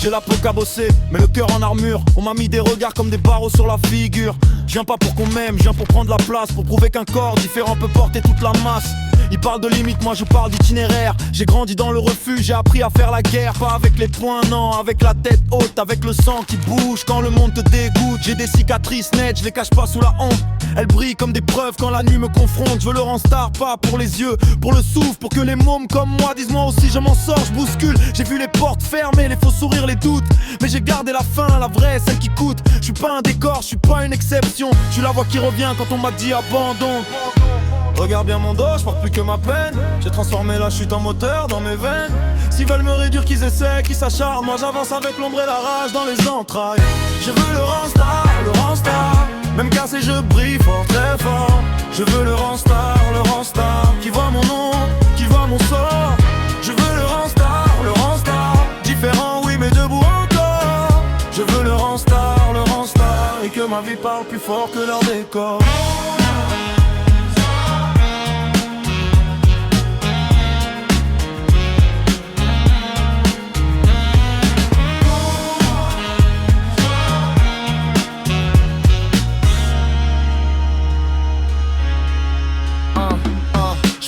J'ai la peau cabossée, mais le cœur en armure. On m'a mis des regards comme des barreaux sur la figure. Je viens pas pour qu'on m'aime, je viens pour prendre la place. Pour prouver qu'un corps différent peut porter toute la masse. Ils parlent de limites, moi je parle d'itinéraire. J'ai grandi dans le refuge, j'ai appris à faire la guerre. Pas avec les poings, non, avec la tête haute. Avec le sang qui bouge quand le monde te dégoûte. J'ai des cicatrices nettes, je les cache pas sous la honte. Elles brillent comme des preuves quand la nuit me confronte. Je veux le rendre star, pas pour les yeux, pour le souffle. Pour que les mômes comme moi disent moi aussi je m'en sors, je bouscule. J'ai vu les portes fermées, les faux sourires, les doutes. Mais j'ai gardé la fin, la vraie, celle qui coûte. Je suis pas un décor, je suis pas une exception. Je suis la voix qui revient quand on m'a dit abandon. Regarde bien mon dos, je porte plus que ma peine. J'ai transformé la chute en moteur dans mes veines. S'ils veulent me réduire, qu'ils essaient, qu'ils s'acharnent. Moi j'avance avec l'ombre et la rage dans les entrailles. Je veux le renstar, le renstar. Même cassé je brille fort, très fort. Je veux le renstar, qui voit mon nom, qui voit mon sort. Je veux le renstar, différent oui mais debout encore. Je veux le renstar, et que ma vie parle plus fort que leur décor.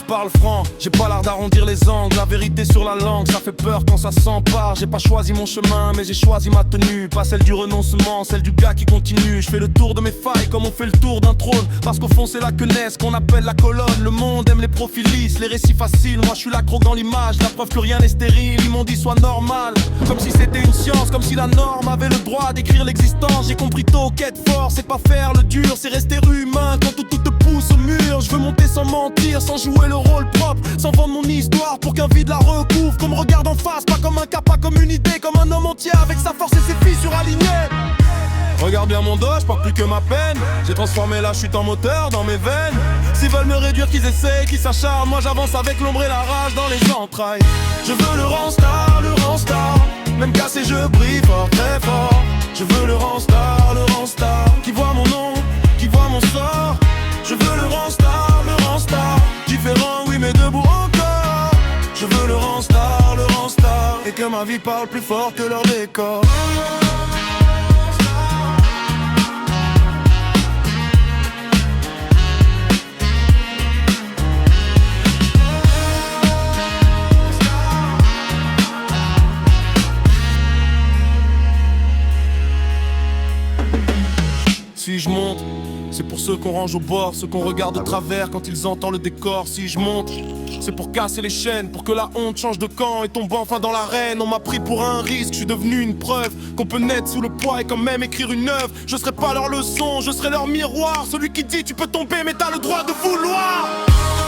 Parle franc, j'ai pas l'art d'arrondir les angles. La vérité sur la langue, ça fait peur quand ça s'empare. J'ai pas choisi mon chemin, mais j'ai choisi ma tenue. Pas celle du renoncement, celle du gars qui continue. Je fais le tour de mes failles comme on fait le tour d'un trône. Parce qu'au fond c'est là que naissent qu'on appelle la colonne. Le monde aime les profils lisses, les récits faciles. Moi je suis l'accro dans l'image, la preuve que rien n'est stérile. Ils m'ont dit sois normal, comme si c'était une science. Comme si la norme avait le droit d'écrire l'existence. J'ai compris tôt qu'être fort c'est pas faire le dur. C'est rester humain quand tout te pousse au mur. Je veux monter sans mentir, sans jouer le rôle propre, sans vendre mon histoire pour qu'un vide la recouvre. Qu'on me regarde en face, pas comme un cas, pas comme une idée. Comme un homme entier avec sa force et ses fissures alignées. Regarde bien mon dos, je porte plus que ma peine. J'ai transformé la chute en moteur dans mes veines. S'ils veulent me réduire, qu'ils essaient, qu'ils s'acharnent. Moi j'avance avec l'ombre et la rage dans les entrailles. Je veux le renstar, même cassé je brille fort, très fort. Je veux le renstar, qui voit mon nom, qui voit mon sort. Je veux le renstar, différent oui mais debout encore. Je veux le renstar, et que ma vie parle plus fort que leur décor. Si je monte, c'est pour ceux qu'on range au bord, ceux qu'on regarde de travers quand ils entendent le décor. Si je monte, c'est pour casser les chaînes, pour que la honte change de camp et tombe enfin dans l'arène. On m'a pris pour un risque, je suis devenu une preuve qu'on peut naître sous le poids et quand même écrire une œuvre. Je serai pas leur leçon, je serai leur miroir. Celui qui dit tu peux tomber mais t'as le droit de vouloir.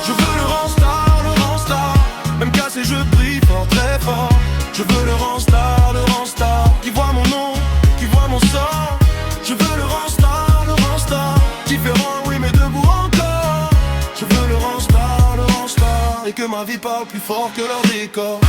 Je veux le renstar, même cassé je brille fort, très fort. Je veux le renstar, qui voit mon nom, qui voit mon sort. Je veux le renstar, différent oui mais debout encore. Je veux le renstar, et que ma vie parle plus fort que leur décor.